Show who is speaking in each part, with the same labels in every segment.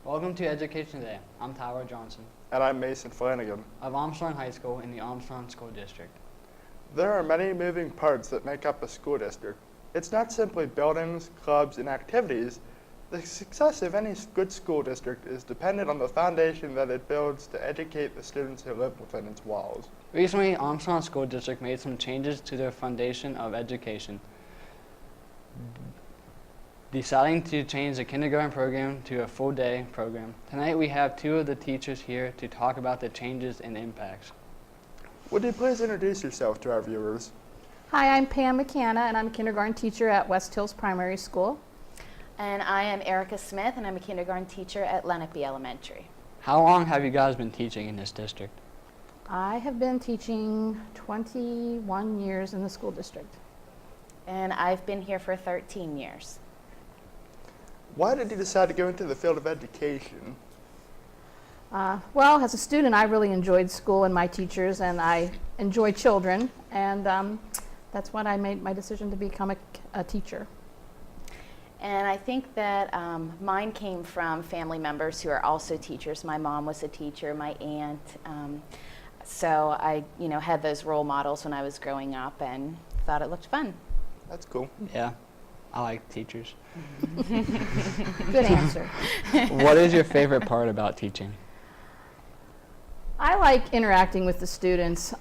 Speaker 1: Welcome to Education Today. I'm Tyler Johnson
Speaker 2: And I'm Mason Flanagan.
Speaker 1: of Armstrong High School in the Armstrong School District.
Speaker 2: There are many moving parts that make up a school district. It's not simply buildings, clubs, and activities. The success of any good school district is dependent on the foundation that it builds to educate the students who live within its walls.
Speaker 1: Recently, Armstrong School District made some changes to their foundation of education, deciding to change the kindergarten program to a full-day program. Tonight we have two of the teachers here to talk about the changes and impacts.
Speaker 2: Would you please introduce yourself to our viewers?
Speaker 3: Hi, I'm Pam McCanna, and I'm a kindergarten teacher at West Hills Primary School.
Speaker 4: And I am Erica Smith, and I'm a kindergarten teacher at Lenape Elementary.
Speaker 1: How long have you guys been teaching in this district?
Speaker 3: I have been teaching 21 years in the school district.
Speaker 4: And I've been here for 13 years.
Speaker 2: Why did you decide to go into the field of education?
Speaker 3: Well, as a student, I really enjoyed school and my teachers, and I enjoy children, and that's when I made my decision to become a teacher.
Speaker 4: And I think that mine came from family members who are also teachers. My mom was a teacher, my aunt. So I, had those role models when I was growing up and thought it looked fun.
Speaker 2: That's cool.
Speaker 1: Yeah, I like teachers.
Speaker 3: Good answer.
Speaker 1: What is your favorite part about teaching?
Speaker 3: I like interacting with the students.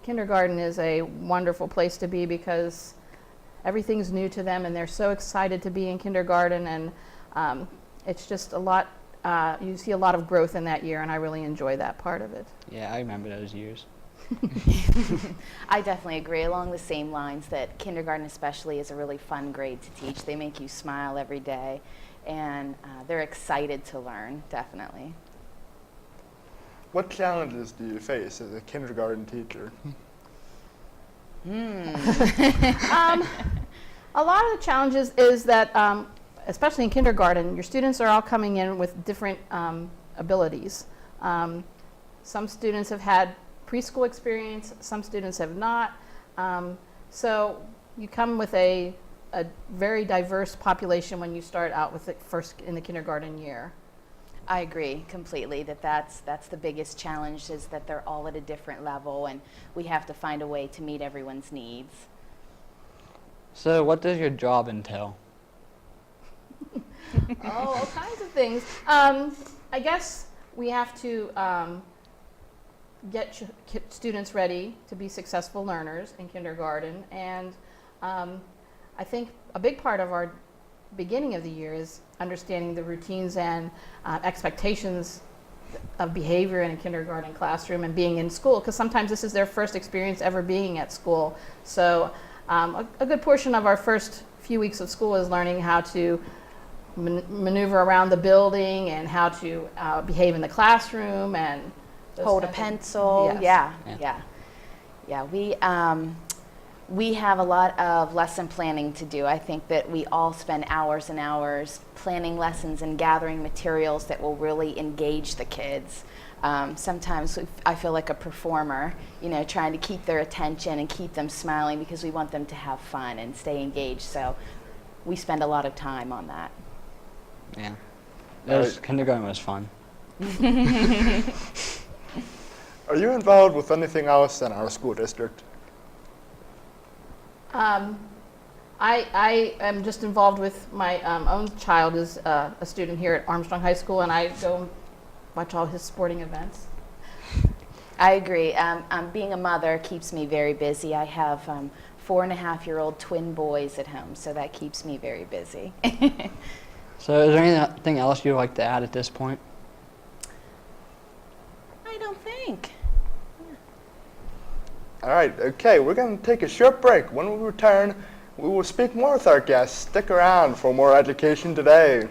Speaker 3: Kindergarten is a wonderful place to be because everything's new to them, and they're so excited to be in kindergarten, and it's just a lot, you see a lot of growth in that year, and I really enjoy that part of it.
Speaker 1: Yeah, I remember those years.
Speaker 4: I definitely agree along the same lines that kindergarten especially is a really fun grade to teach. They make you smile every day, and they're excited to learn, definitely.
Speaker 2: What challenges do you face as a kindergarten teacher?
Speaker 3: A lot of the challenges is that, especially in kindergarten, your students are all coming in with different abilities. Some students have had preschool experience, some students have not. So you come with a very diverse population when you start out with it first in the kindergarten year.
Speaker 4: I agree completely that that's the biggest challenge, is that they're all at a different level, and we have to find a way to meet everyone's needs.
Speaker 1: So what does your job entail?
Speaker 3: All kinds of things. I guess we have to get students ready to be successful learners in kindergarten, and I think a big part of our beginning of the year is understanding the routines and expectations of behavior in a kindergarten classroom and being in school, because sometimes this is their first experience ever being at school. So a good portion of our first few weeks of school is learning how to maneuver around the building and how to behave in the classroom and
Speaker 4: Hold a pencil.
Speaker 3: Yes.
Speaker 4: Yeah. We have a lot of lesson planning to do. I think that we all spend hours and hours planning lessons and gathering materials that will really engage the kids. Sometimes I feel like a performer, trying to keep their attention and keep them smiling, because we want them to have fun and stay engaged. So we spend a lot of time on that.
Speaker 1: Yeah, kindergarten was fun.
Speaker 2: Are you involved with anything else in our school district?
Speaker 3: I am just involved with my own child is a student here at Armstrong High School, and I go watch all his sporting events.
Speaker 4: I agree. Being a mother keeps me very busy. I have 4.5-year-old twin boys at home, so that keeps me very busy.
Speaker 1: So is there anything else you'd like to add at this point?
Speaker 4: I don't think.
Speaker 2: All right, okay, we're going to take a short break. When we return, we will speak more with our guests. Stick around for more education today.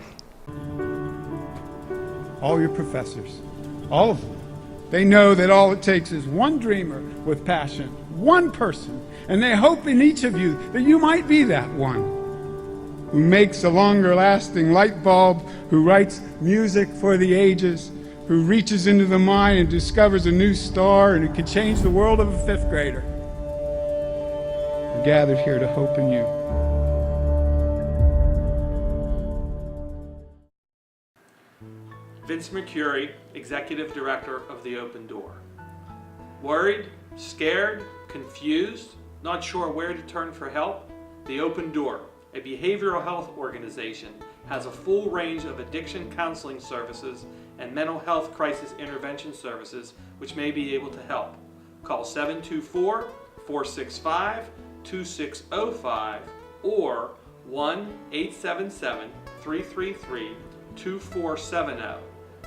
Speaker 5: All your professors, all of them, they know that all it takes is one dreamer with passion, one person, and they hope in each of you that you might be that one who makes a longer lasting light bulb, who writes music for the ages, who reaches into the mind and discovers a new star, and who can change the world of a 5th grader. We're gathered here to hope in you.
Speaker 6: Vince Mercuri, Executive Director of the Open Door. Worried, scared, confused, not sure where to turn for help? The Open Door, a behavioral health organization, has a full range of addiction counseling services and mental health crisis intervention services which may be able to help. Call 724-465-2605 or 1-877-333-2470.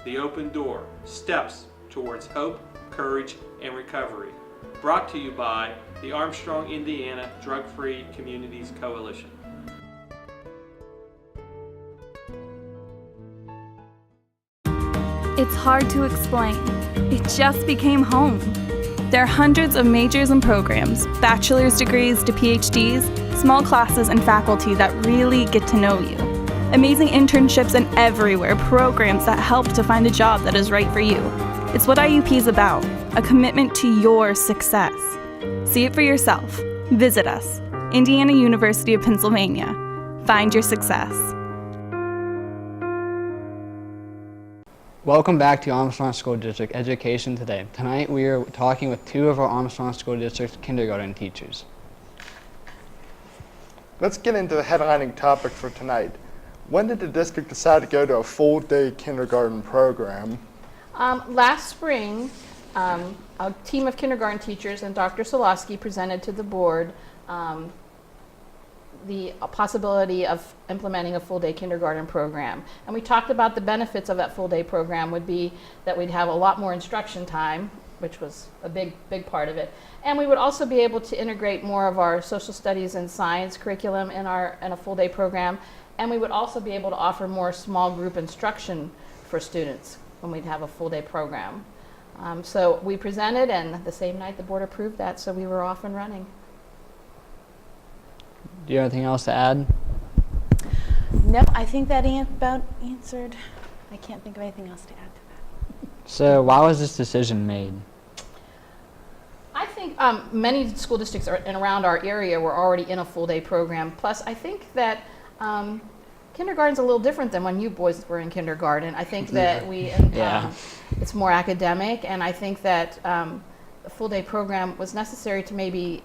Speaker 6: The Open Door, steps towards hope, courage, and recovery. Brought to you by the Armstrong, Indiana Drug-Free Communities Coalition.
Speaker 7: It's hard to explain. It just became home. There are hundreds of majors and programs, bachelor's degrees to PhDs, small classes and faculty that really get to know you. Amazing internships and everywhere, programs that help to find a job that is right for you. It's what IUP is about, a commitment to your success. See it for yourself. Visit us, Indiana University of Pennsylvania. Find your success.
Speaker 1: Welcome back to Armstrong School District Education Today. Tonight we are talking with two of our Armstrong School District kindergarten teachers.
Speaker 2: Let's get into the headlining topic for tonight. When did the district decide to go to a full-day kindergarten program?
Speaker 3: Last spring, a team of kindergarten teachers and Dr. Solosky presented to the board the possibility of implementing a full-day kindergarten program. And we talked about the benefits of that full-day program would be that we'd have a lot more instruction time, which was a big part of it. And we would also be able to integrate more of our social studies and science curriculum in a full-day program. And we would also be able to offer more small group instruction for students when we'd have a full-day program. So we presented, and the same night the board approved that, so we were off and running.
Speaker 1: Do you have anything else to add?
Speaker 4: No, I think that about answered. I can't think of anything else to add to that.
Speaker 1: So why was this decision made?
Speaker 3: I think many school districts around our area were already in a full-day program. Plus, I think that kindergarten's a little different than when you boys were in kindergarten. I think that it's more academic, and I think that a full-day program was necessary to maybe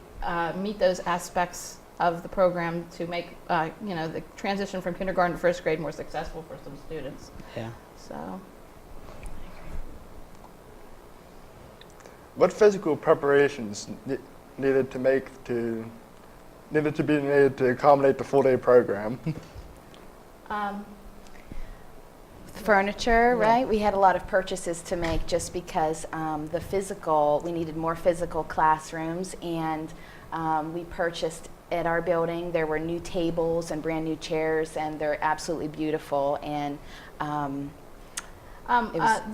Speaker 3: meet those aspects of the program to make the transition from kindergarten to first grade more successful for some students.
Speaker 1: Yeah.
Speaker 3: So.
Speaker 2: What physical preparations needed to be made to accommodate the full-day program?
Speaker 4: Furniture,
Speaker 3: Yeah.
Speaker 4: right? We had a lot of purchases to make just because we needed more physical classrooms, and we purchased at our building. There were new tables and brand new chairs, and they're absolutely beautiful. And
Speaker 3: the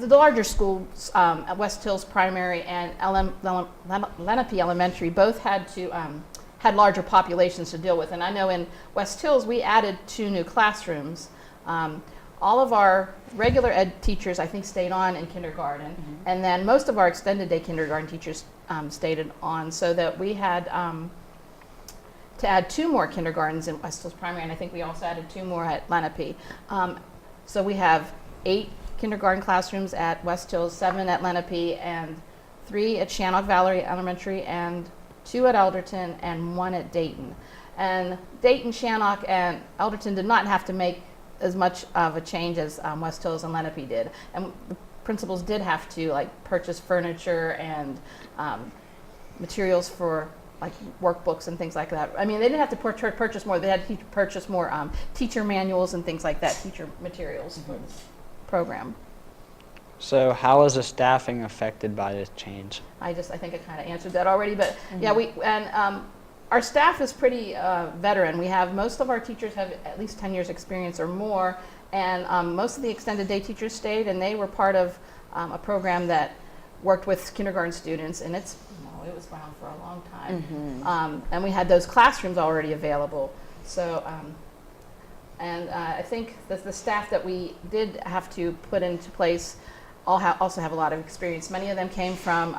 Speaker 3: larger schools at West Hills Primary and Lenape Elementary both had larger populations to deal with. And I know in West Hills we added 2 new classrooms. All of our regular ed teachers, I think, stayed on in kindergarten, and then most of our extended day kindergarten teachers stayed on, so that we had to add 2 more kindergartens in West Hills Primary, and I think we also added 2 more at Lenape. So we have 8 kindergarten classrooms at West Hills, 7 at Lenape, and 3 at Shannock Valerie Elementary, and 2 at Elderton, and 1 at Dayton. And Dayton, Shannock, and Elderton did not have to make as much of a change as West Hills and Lenape did. And the principals did have to purchase furniture and materials for workbooks and things like that. I mean, they didn't have to purchase more. They had to purchase more teacher manuals and things like that, teacher materials for this program.
Speaker 1: So how was the staffing affected by this change?
Speaker 3: I think I kind of answered that already, but yeah, our staff is pretty veteran. Most of our teachers have at least 10 years experience or more, and most of the extended day teachers stayed, and they were part of a program that worked with kindergarten students, and it was around for a long time. And we had those classrooms already available. So, I think that the staff that we did have to put into place also have a lot of experience. Many of them came from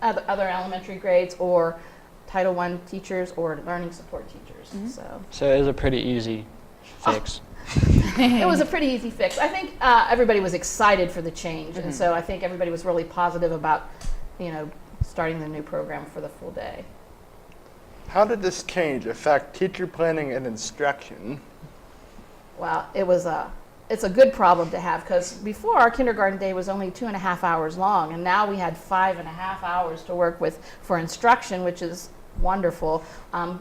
Speaker 3: other elementary grades or Title I teachers or learning support teachers.
Speaker 1: So it was a pretty easy fix.
Speaker 3: it was a pretty easy fix. I think everybody was excited for the change, and so I think everybody was really positive about, starting the new program for the full day.
Speaker 2: How did this change affect teacher planning and instruction?
Speaker 3: Well, it's a good problem to have, because before our kindergarten day was only 2.5 hours long, and now we had 5.5 hours to work with for instruction, which is wonderful.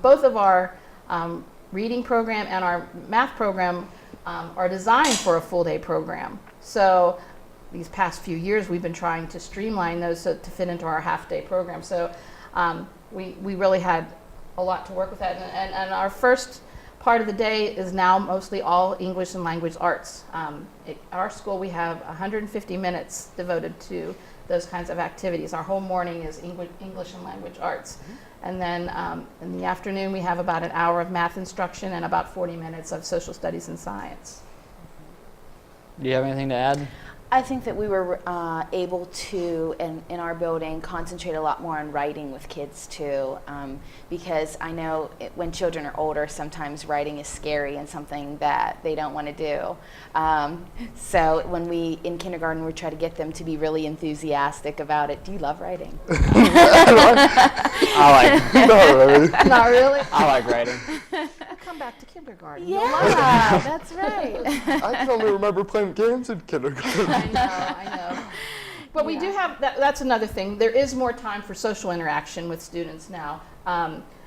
Speaker 3: Both of our reading program and our math program are designed for a full day program. So these past few years we've been trying to streamline those to fit into our half day program. So we really had a lot to work with that. And our first part of the day is now mostly all English and language arts. At our school we have 150 minutes devoted to those kinds of activities. Our whole morning is English and language arts. And then in the afternoon we have about an hour of math instruction and about 40 minutes of social studies and science.
Speaker 1: Do you have anything to add?
Speaker 4: I think that we were able to, in our building, concentrate a lot more on writing with kids too, because I know when children are older, sometimes writing is scary and something that they don't want to do. So when in kindergarten, we try to get them to be really enthusiastic about it. Do you love writing?
Speaker 1: I like it.
Speaker 2: Not really.
Speaker 3: Not really?
Speaker 1: I like writing.
Speaker 3: Come back to kindergarten.
Speaker 4: Yeah, that's right.
Speaker 2: I can only remember playing games in kindergarten.
Speaker 3: I know. But we do have, that's another thing. There is more time for social interaction with students now.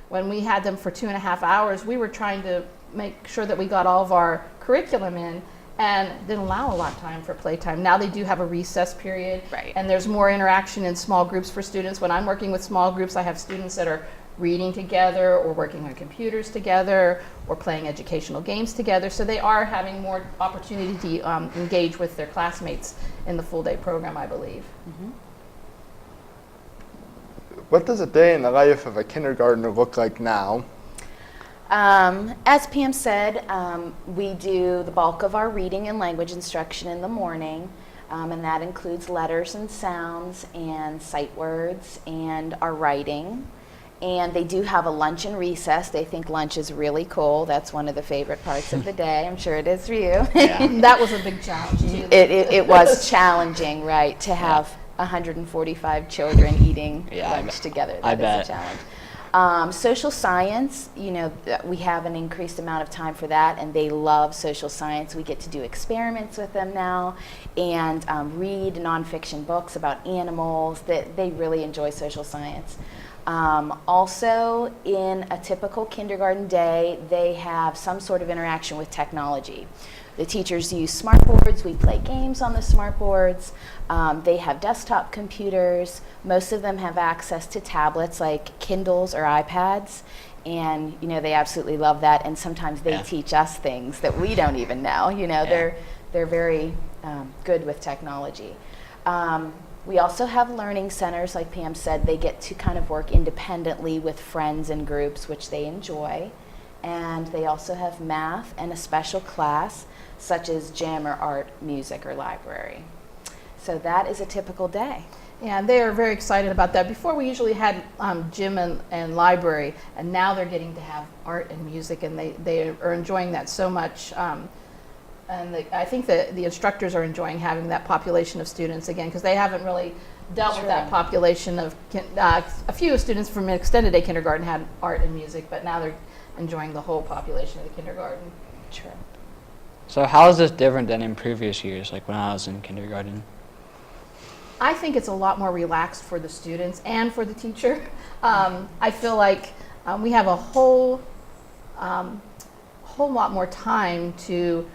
Speaker 3: When we had them for 2.5 hours, we were trying to make sure that we got all of our curriculum in and didn't allow a lot of time for playtime. Now they do have a recess period.
Speaker 4: Right.
Speaker 3: And there's more interaction in small groups for students. When I'm working with small groups, I have students that are reading together or working on computers together or playing educational games together. So they are having more opportunity to engage with their classmates in the full day program, I believe.
Speaker 2: What does a day in the life of a kindergartner look like now?
Speaker 4: As Pam said, we do the bulk of our reading and language instruction in the morning, and that includes letters and sounds and sight words and our writing. And they do have a lunch and recess. They think lunch is really cool. That's one of the favorite parts of the day. I'm sure it is for you.
Speaker 1: Yeah.
Speaker 3: That was a big challenge too.
Speaker 4: It was challenging, right, to have 145 children eating lunch together.
Speaker 1: I
Speaker 4: That
Speaker 1: bet.
Speaker 4: is a challenge. Social science, we have an increased amount of time for that, and they love social science. We get to do experiments with them now and read nonfiction books about animals. They really enjoy social science. Also, in a typical kindergarten day, they have some sort of interaction with technology. The teachers use smartboards. We play games on the smartboards. They have desktop computers. Most of them have access to tablets like Kindles or iPads. And, they absolutely love that. And sometimes they teach us things that we don't even know. They're very good with technology. We also have learning centers, like Pam said. They get to kind of work independently with friends and groups, which they enjoy. And they also have math and a special class, such as gym or art, music, or library. So that is a typical day.
Speaker 3: Yeah, they are very excited about that. Before we usually had gym and library, and now they're getting to have art and music, and they are enjoying that so much. And I think that the instructors are enjoying having that population of students again, because they haven't really dealt with that population of, a few students from extended day kindergarten had art and music, but now they're enjoying the whole population of the kindergarten.
Speaker 4: True.
Speaker 1: So how is this different than in previous years, like when I was in kindergarten?
Speaker 3: I think it's a lot more relaxed for the students and for the teacher. I feel like we have a whole lot more time to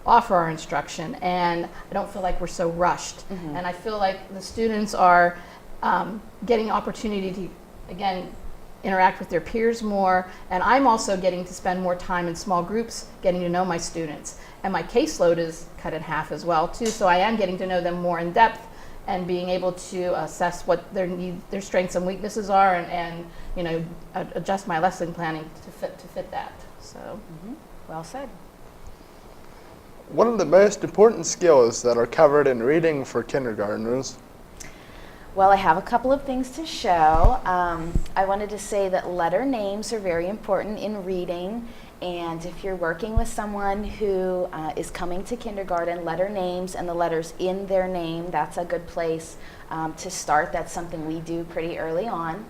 Speaker 3: offer our instruction, and I don't feel like we're so rushed. And I feel like the students are getting opportunity to, again, interact with their peers more, and I'm also getting to spend more time in small groups getting to know my students. And my caseload is cut in half as well too, so I am getting to know them more in depth and being able to assess what their strengths and weaknesses are, and adjust my lesson planning to fit that. So,
Speaker 4: Well said.
Speaker 2: One of the most important skills that are covered in reading for kindergartners.
Speaker 4: Well, I have a couple of things to show. I wanted to say that letter names are very important in reading, and if you're working with someone who is coming to kindergarten, letter names and the letters in their name, that's a good place to start. That's something we do pretty early on.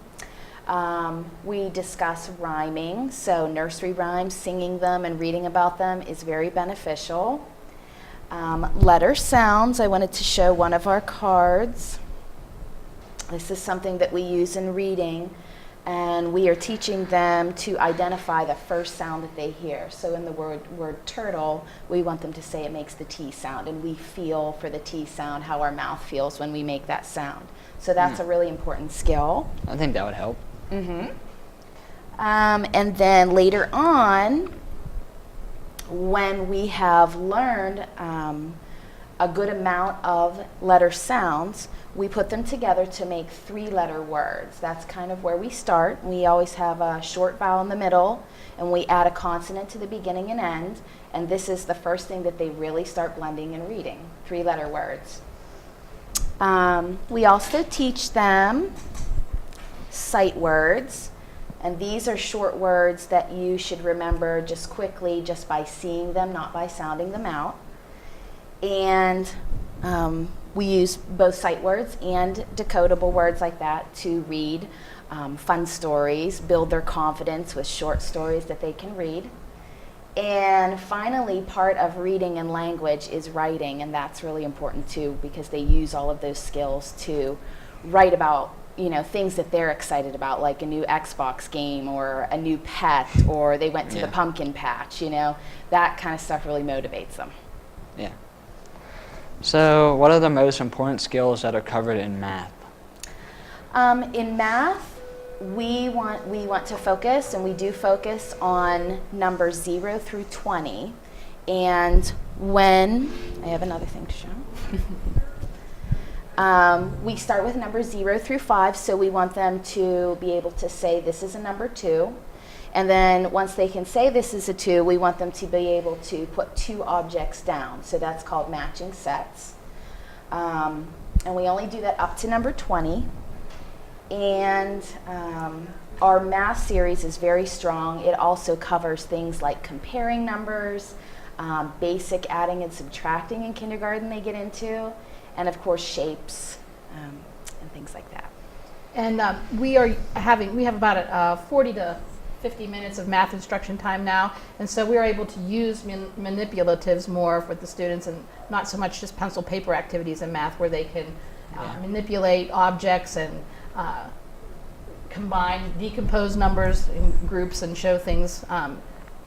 Speaker 4: We discuss rhyming, so nursery rhymes, singing them and reading about them is very beneficial. Letter sounds, I wanted to show one of our cards. This is something that we use in reading, and we are teaching them to identify the first sound that they hear. So in the word turtle, we want them to say it makes the T sound, and we feel for the T sound how our mouth feels when we make that sound. So that's a really important skill.
Speaker 1: I think that would help.
Speaker 4: And then later on, when we have learned a good amount of letter sounds, we put them together to make 3-letter words. That's kind of where we start. We always have a short vowel in the middle, and we add a consonant to the beginning and end, and this is the first thing that they really start blending and reading, 3-letter words. We also teach them sight words, and these are short words that you should remember just quickly just by seeing them, not by sounding them out. And we use both sight words and decodable words like that to read fun stories, build their confidence with short stories that they can read. And finally, part of reading and language is writing, and that's really important too, because they use all of those skills to write about, you know, things that they're excited about, like a new Xbox game or a new pet, or they went to the pumpkin patch, you know. That kind of stuff really motivates them.
Speaker 1: Yeah. So what are the most important skills that are covered in math?
Speaker 4: In math, we want to focus, and we do focus on numbers 0 through 20. And when, I have another thing to show. We start with numbers 0 through 5, so we want them to be able to say this is a number 2. And then once they can say this is a 2, we want them to be able to put 2 objects down. So that's called matching sets. And we only do that up to number 20. And our math series is very strong. It also covers things like comparing numbers, basic adding and subtracting in kindergarten they get into, and of course shapes and things like that.
Speaker 3: And we have about 40 to 50 minutes of math instruction time now, and so we are able to use manipulatives more with the students, and not so much just pencil paper activities in math where they can manipulate objects and decompose numbers in groups and show things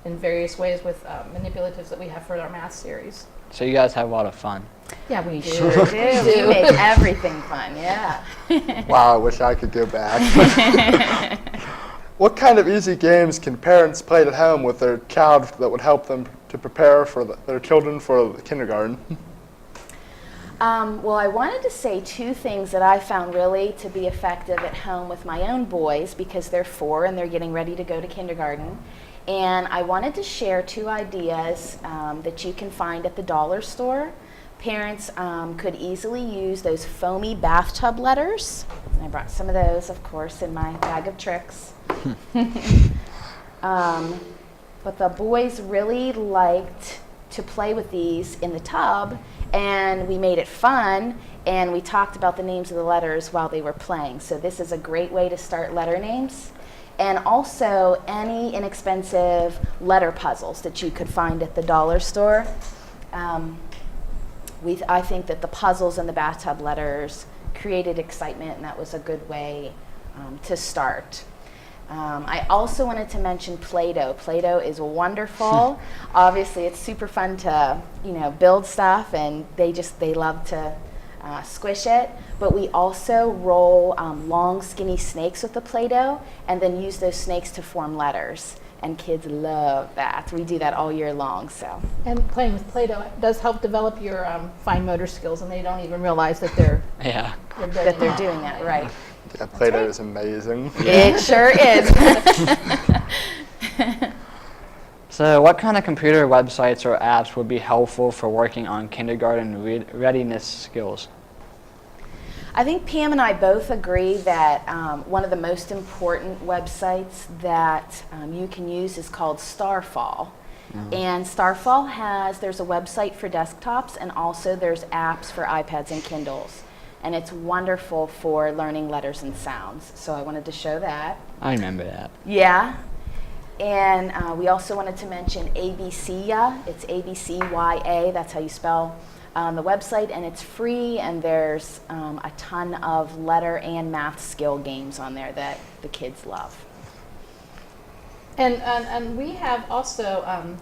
Speaker 3: in various ways with manipulatives that we have for our math series.
Speaker 1: So you guys have a lot of fun.
Speaker 3: Yeah, we do.
Speaker 4: Sure do. We make everything fun, yeah.
Speaker 2: Wow, I wish I could go back. What kind of easy games can parents play at home with their child that would help them to prepare for their children for the kindergarten?
Speaker 4: Well, I wanted to say 2 things that I found really to be effective at home with my own boys, because they're 4 and they're getting ready to go to kindergarten. And I wanted to share 2 ideas that you can find at the dollar store. Parents could easily use those foamy bathtub letters. And I brought some of those, of course, in my bag of tricks. But the boys really liked to play with these in the tub, and we made it fun, and we talked about the names of the letters while they were playing. So this is a great way to start letter names. And also any inexpensive letter puzzles that you could find at the dollar store. I think that the puzzles and the bathtub letters created excitement, and that was a good way to start. I also wanted to mention Play-Doh. Play-Doh is wonderful. Obviously, it's super fun to build stuff, and they love to squish it. But we also roll long, skinny snakes with the Play-Doh, and then use those snakes to form letters. And kids love that. We do that all year long. So. And
Speaker 3: playing with Play-Doh does help develop your fine motor skills, and they don't even realize that they're doing that, right?
Speaker 2: Yeah, Play-Doh is amazing.
Speaker 4: It sure is.
Speaker 1: So what kind of computer websites or apps would be helpful for working on kindergarten readiness skills?
Speaker 4: I think Pam and I both agree that one of the most important websites that you can use is called Starfall. And Starfall there's a website for desktops, and also there's apps for iPads and Kindles. And it's wonderful for learning letters and sounds. So I wanted to show that.
Speaker 1: I remember that.
Speaker 4: Yeah. And we also wanted to mention ABCYA. It's ABCYA, that's how you spell the website, and it's free, and there's a ton of letter and math skill games on there that the kids love.
Speaker 3: And we have also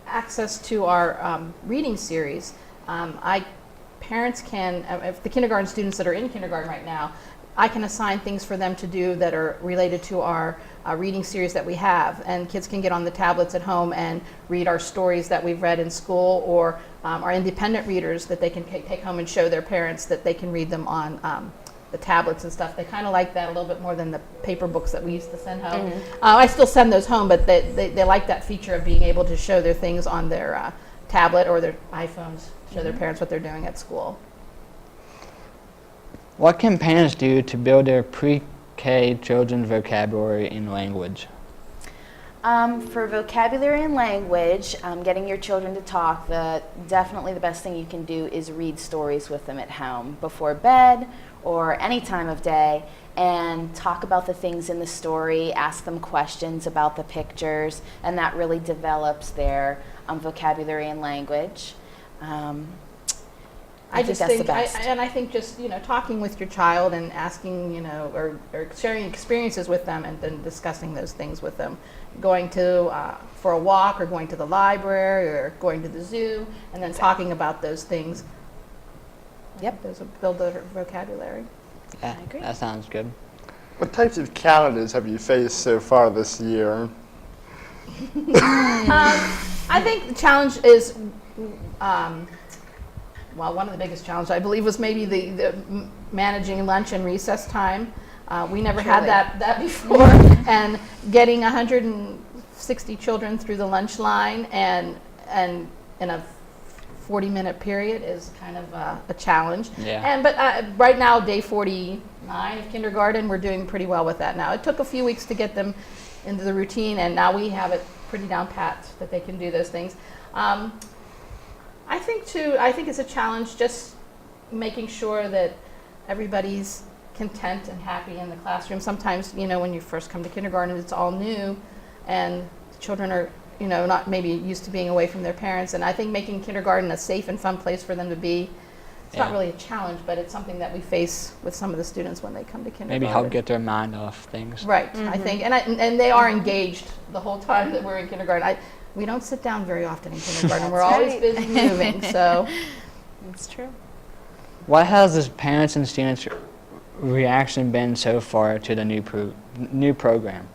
Speaker 3: access to our reading series. Parents can, if the kindergarten students that are in kindergarten right now, I can assign things for them to do that are related to our reading series that we have, and kids can get on the tablets at home and read our stories that we've read in school, or our independent readers that they can take home and show their parents that they can read them on the tablets and stuff. They kind of like that a little bit more than the paper books that we used to send home. I still send those home, but they like that feature of being able to show their things on their tablet or their iPhones, show their parents what they're doing at school.
Speaker 1: What can parents do to build their pre-K children's vocabulary and language?
Speaker 4: For vocabulary and language, getting your children to talk, definitely the best thing you can do is read stories with them at home before bed or any time of day, and talk about the things in the story, ask them questions about the pictures, and that really develops their vocabulary and language. I think that's the best.
Speaker 3: I think just, talking with your child and asking, or sharing experiences with them, and then discussing those things with them. Going to for a walk, or going to the library, or going to the zoo, and then talking about those things.
Speaker 4: Yep.
Speaker 3: Those will build their vocabulary.
Speaker 1: Yeah,
Speaker 4: I agree.
Speaker 1: that sounds good.
Speaker 2: What types of challenges have you faced so far this year?
Speaker 3: I think the challenge is, one of the biggest challenges, I believe, was maybe the managing lunch and recess time. We never had that before, and getting 160 children through the lunch line and in a 40-minute period is kind of a challenge.
Speaker 1: Yeah.
Speaker 3: But right now, day 49 of kindergarten, we're doing pretty well with that now. It took a few weeks to get them into the routine, and now we have it pretty down pat that they can do those things. I think it's a challenge just making sure that everybody's content and happy in the classroom. Sometimes, when you first come to kindergarten, it's all new, and children are, not maybe used to being away from their parents. And I think making kindergarten a safe and fun place for them to be, it's not really a challenge, but it's something that we face with some of the students when they come to kindergarten.
Speaker 1: Maybe help get their mind off things.
Speaker 3: Right, I think, and they are engaged the whole time that we're in kindergarten. We don't sit down very often in kindergarten. We're always busy moving, so.
Speaker 4: That's true.
Speaker 1: What has the parents and students' reaction been so far to the new program?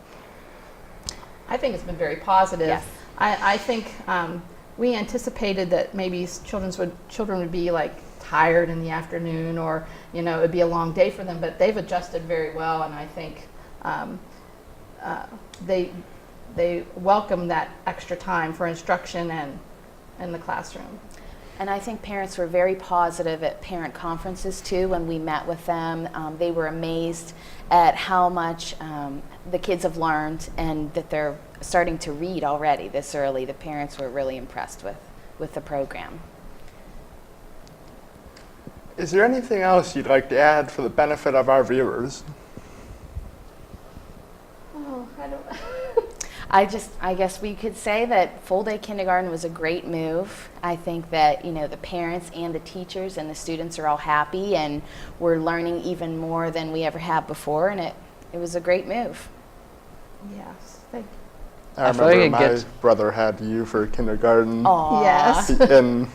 Speaker 3: I think it's been very positive.
Speaker 4: Yes.
Speaker 3: I think we anticipated that maybe children would be like tired in the afternoon, or it would be a long day for them, but they've adjusted very well, and I think they welcome that extra time for instruction and in the classroom.
Speaker 4: And I think parents were very positive at parent conferences too. When we met with them, they were amazed at how much the kids have learned, and that they're starting to read already this early. The parents were really impressed with the program.
Speaker 2: Is there anything else you'd like to add for the benefit of our viewers?
Speaker 3: Oh, I don't.
Speaker 4: I guess we could say that full day kindergarten was a great move. I think that, the parents and the teachers and the students are all happy, and we're learning even more than we ever have before, and it was a great move.
Speaker 3: Yes, thank you.
Speaker 2: I remember my brother had you for kindergarten.
Speaker 4: Aww.
Speaker 3: Yes.
Speaker 2: And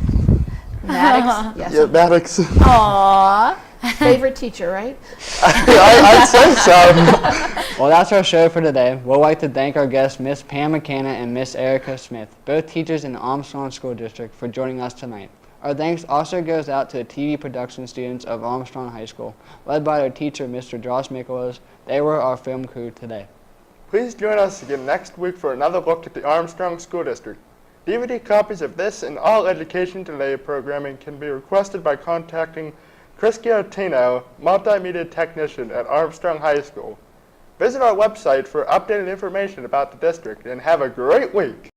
Speaker 3: Maddox. Yes.
Speaker 2: yeah, Maddox.
Speaker 4: Aww.
Speaker 3: Favorite teacher, right?
Speaker 2: I'd say so.
Speaker 1: Well, that's our show for today. We'd like to thank our guests, Miss Pam McKenna and Miss Erica Smith, both teachers in the Armstrong School District, for joining us tonight. Our thanks also goes out to the TV production students of Armstrong High School, led by their teacher, Mr. Josh Mikolas. They were our film crew today.
Speaker 2: Please join us again next week for another look at the Armstrong School District. DVD copies of this and all Education Today programming can be requested by contacting Chris Giartino, Multimedia Technician at Armstrong High School. Visit our website for updated information about the district and have a great week.